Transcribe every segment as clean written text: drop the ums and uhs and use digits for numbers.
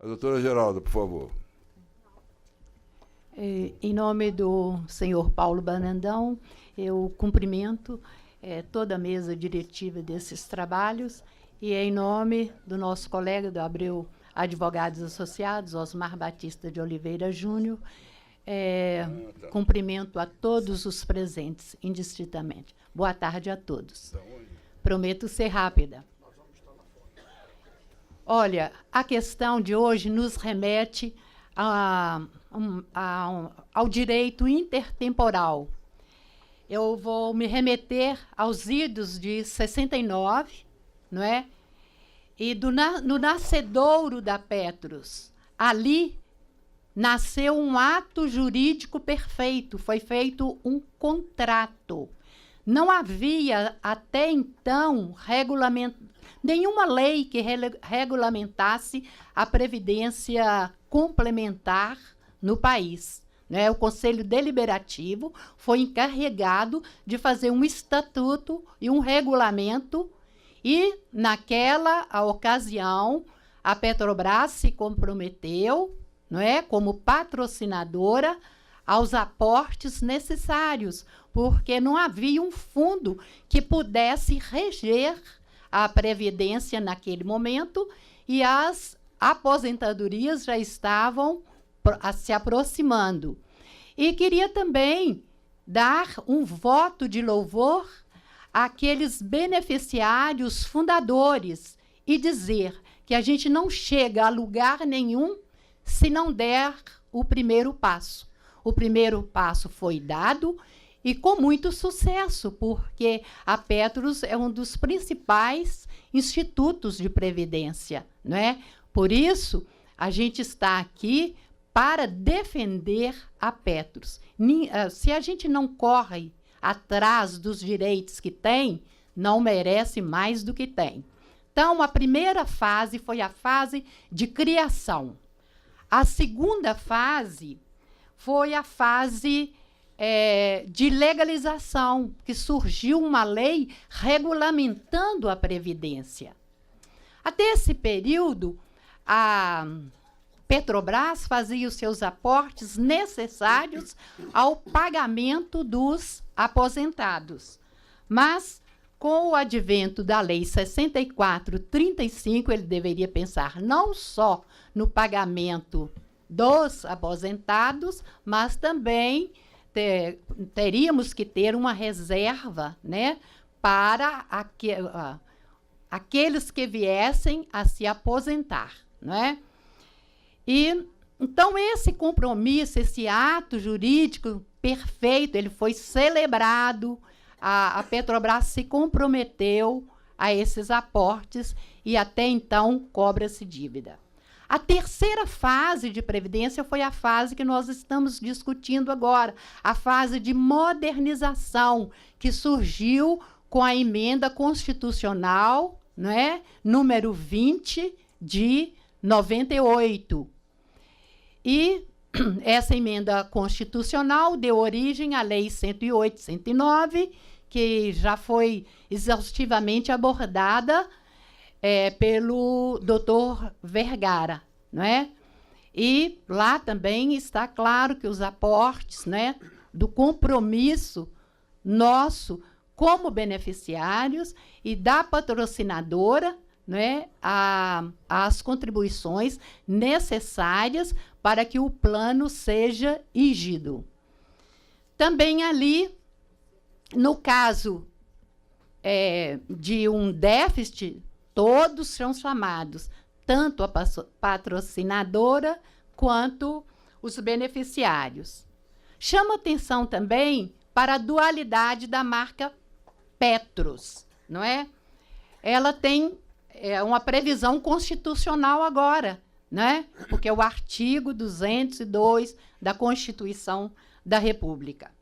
A doutora Geralda, por favor. Em nome do senhor Paulo Banandão, eu cumprimento toda a mesa diretiva desses trabalhos e, em nome do nosso colega do Abreu Advogados Associados, Osmar Batista de Oliveira Júnior, cumprimento a todos os presentes, indistintamente. Boa tarde a todos. Prometo ser rápida. Olha, a questão de hoje nos remete ao direito intertemporal. Eu vou me remeter aos idos de 69, não é? E no nascedouro da Petros. Ali nasceu um ato jurídico perfeito, foi feito um contrato. Não havia, até então, nenhuma lei que regulamentasse a previdência complementar no país. Né? O Conselho Deliberativo foi encarregado de fazer um estatuto e um regulamento, e, naquela ocasião, a Petrobras se comprometeu, não é, como patrocinadora, aos aportes necessários, porque não havia um fundo que pudesse reger a previdência naquele momento, e as aposentadorias já estavam se aproximando. E queria também dar um voto de louvor àqueles beneficiários fundadores e dizer que a gente não chega a lugar nenhum se não der o primeiro passo. O primeiro passo foi dado e com muito sucesso, porque a Petros é um dos principais institutos de previdência, não é? Por isso, a gente está aqui para defender a Petros. Se a gente não corre atrás dos direitos que tem, não merece mais do que tem. Então, a primeira fase foi a fase de criação. A segunda fase foi a fase de legalização, que surgiu uma lei regulamentando a Previdência. Até esse período, a Petrobras fazia os seus aportes necessários ao pagamento dos aposentados. Mas, com o advento da Lei 64/35, ele deveria pensar não só no pagamento dos aposentados, mas também teríamos que ter uma reserva, né, para aqueles que viessem a se aposentar, né? E então esse compromisso, esse ato jurídico perfeito, ele foi celebrado, a Petrobras se comprometeu a esses aportes e até então cobra-se dívida. A terceira fase de previdência foi a fase que nós estamos discutindo agora, a fase de modernização, que surgiu com a emenda constitucional, não é? Número 20 de 98. E essa emenda constitucional deu origem à Lei 108, 109, que já foi exaustivamente abordada pelo doutor Vergara, não é? E lá também está claro que os aportes, né, do compromisso nosso como beneficiários e da patrocinadora, né, as contribuições necessárias para que o plano seja rígido. Também ali, no caso de um déficit, todos são chamados, tanto a patrocinadora quanto os beneficiários. Chama atenção também para a dualidade da marca Petros, não é? Ela tem uma previsão constitucional agora, né? Porque é o artigo 202 da Constituição da República.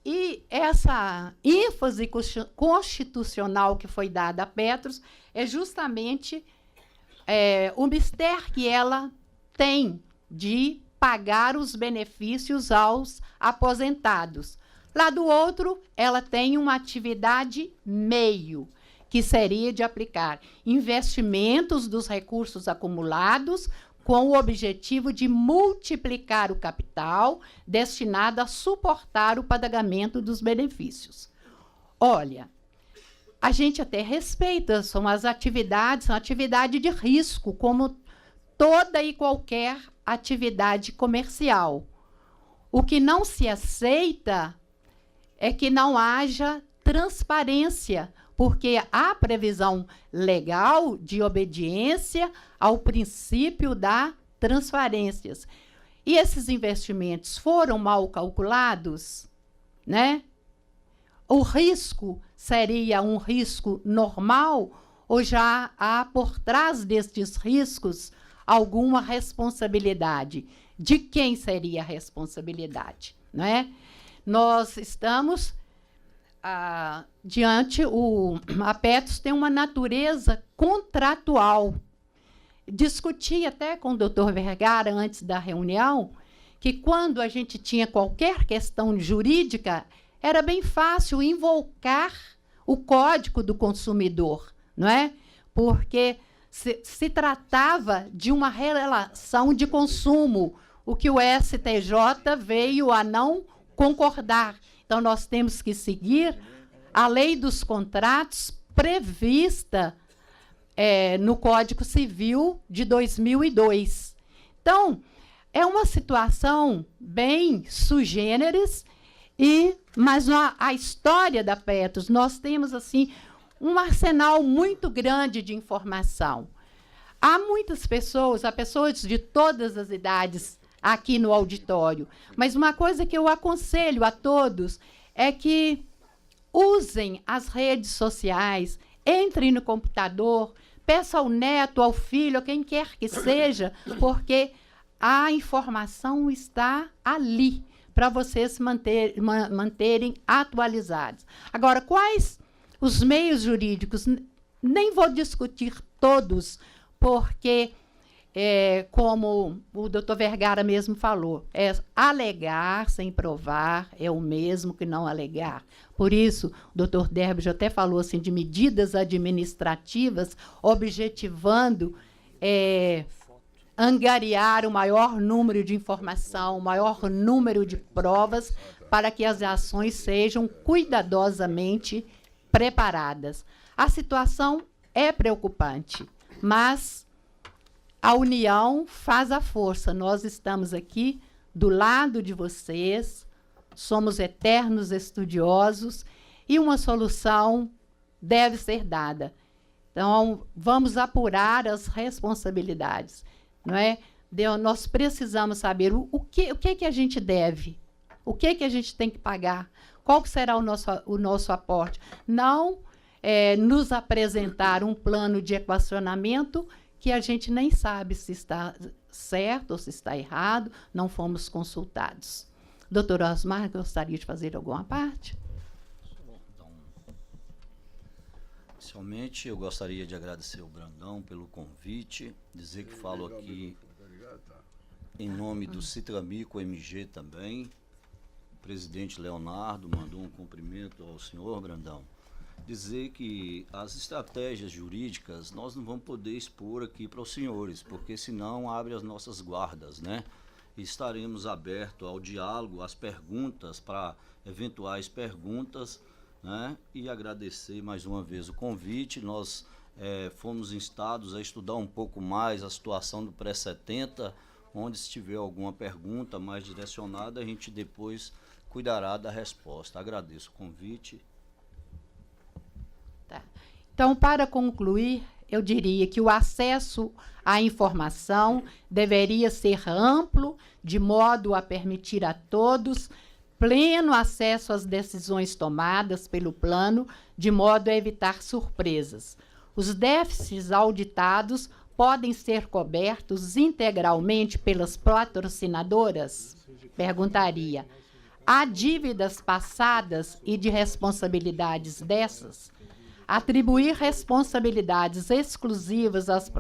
E essa ênfase constitucional que foi dada a Petros é justamente o mistério que ela tem de pagar os benefícios aos aposentados. Lá do outro, ela tem uma atividade meio, que seria de aplicar investimentos dos recursos acumulados com o objetivo de multiplicar o capital destinado a suportar o pagamento dos benefícios. Olha, a gente até respeita, são atividade de risco, como toda e qualquer atividade comercial. O que não se aceita é que não haja transparência, porque há previsão legal de obediência ao princípio da transparência. E esses investimentos foram mal calculados, né? O risco seria um risco normal ou já há por trás destes riscos alguma responsabilidade? De quem seria a responsabilidade, não é? Nós estamos diante, a Petros tem uma natureza contratual. Discuti até com o doutor Vergara, antes da reunião, que quando a gente tinha qualquer questão jurídica, era bem fácil invocar o Código do Consumidor, não é? Porque se tratava de uma relação de consumo, o que o STJ veio a não concordar. Então, nós temos que seguir a lei dos contratos prevista no Código Civil de 2002. Então, é uma situação bem sui generis, mas a história da Petros, nós temos assim um arsenal muito grande de informação. Há muitas pessoas, há pessoas de todas as idades aqui no auditório, mas uma coisa que eu aconselho a todos é que usem as redes sociais, entrem no computador, peça ao neto, ao filho, a quem quer que seja, porque a informação está ali para vocês manterem atualizados. Agora, quais os meios jurídicos? Nem vou discutir todos, porque, como o doutor Vergara mesmo falou, alegar sem provar é o mesmo que não alegar. Por isso, o doutor Derby já até falou assim, de medidas administrativas, objetivando angariar o maior número de informação, o maior número de provas, para que as ações sejam cuidadosamente preparadas. A situação é preocupante, mas a união faz a força. Nós estamos aqui do lado de vocês, somos eternos estudiosos e uma solução deve ser dada. Então, vamos apurar as responsabilidades, não é? Nós precisamos saber o que a gente deve, o que a gente tem que pagar, qual será o nosso aporte. Não nos apresentar um plano de equacionamento que a gente nem sabe se está certo ou se está errado, não fomos consultados. Doutor Osmar, gostaria de fazer alguma parte? Então, inicialmente, eu gostaria de agradecer ao Brandão pelo convite, dizer que falo aqui em nome do Citramico MG também. O presidente Leonardo mandou um cumprimento ao senhor Brandão. Dizer que as estratégias jurídicas nós não vamos poder expor aqui para os senhores, porque senão abre as nossas guardas, né? E estaremos abertos ao diálogo, às perguntas, para eventuais perguntas, né? E agradecer mais uma vez o convite. Nós fomos instados a estudar um pouco mais a situação do pré-70, onde se tiver alguma pergunta mais direcionada, a gente depois cuidará da resposta. Agradeço o convite. Tá. Então, para concluir, eu diria que o acesso à informação deveria ser amplo, de modo a permitir a todos pleno acesso às decisões tomadas pelo plano, de modo a evitar surpresas. Os déficits auditados podem ser cobertos integralmente pelas patrocinadoras? Perguntaria. Há dívidas passadas e de responsabilidades dessas? Atribuir responsabilidades exclusivas às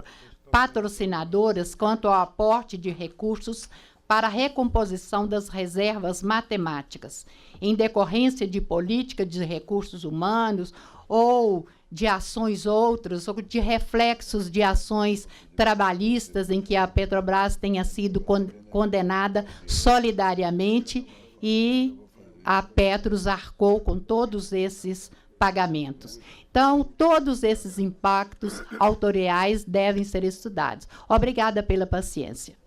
patrocinadoras quanto ao aporte de recursos para a recomposição das reservas matemáticas, em decorrência de política de recursos humanos ou de ações outras, ou de reflexos de ações trabalhistas em que a Petrobras tenha sido condenada solidariamente e a Petros arcou com todos esses pagamentos. Então, todos esses impactos autoriais devem ser estudados. Obrigada pela paciência.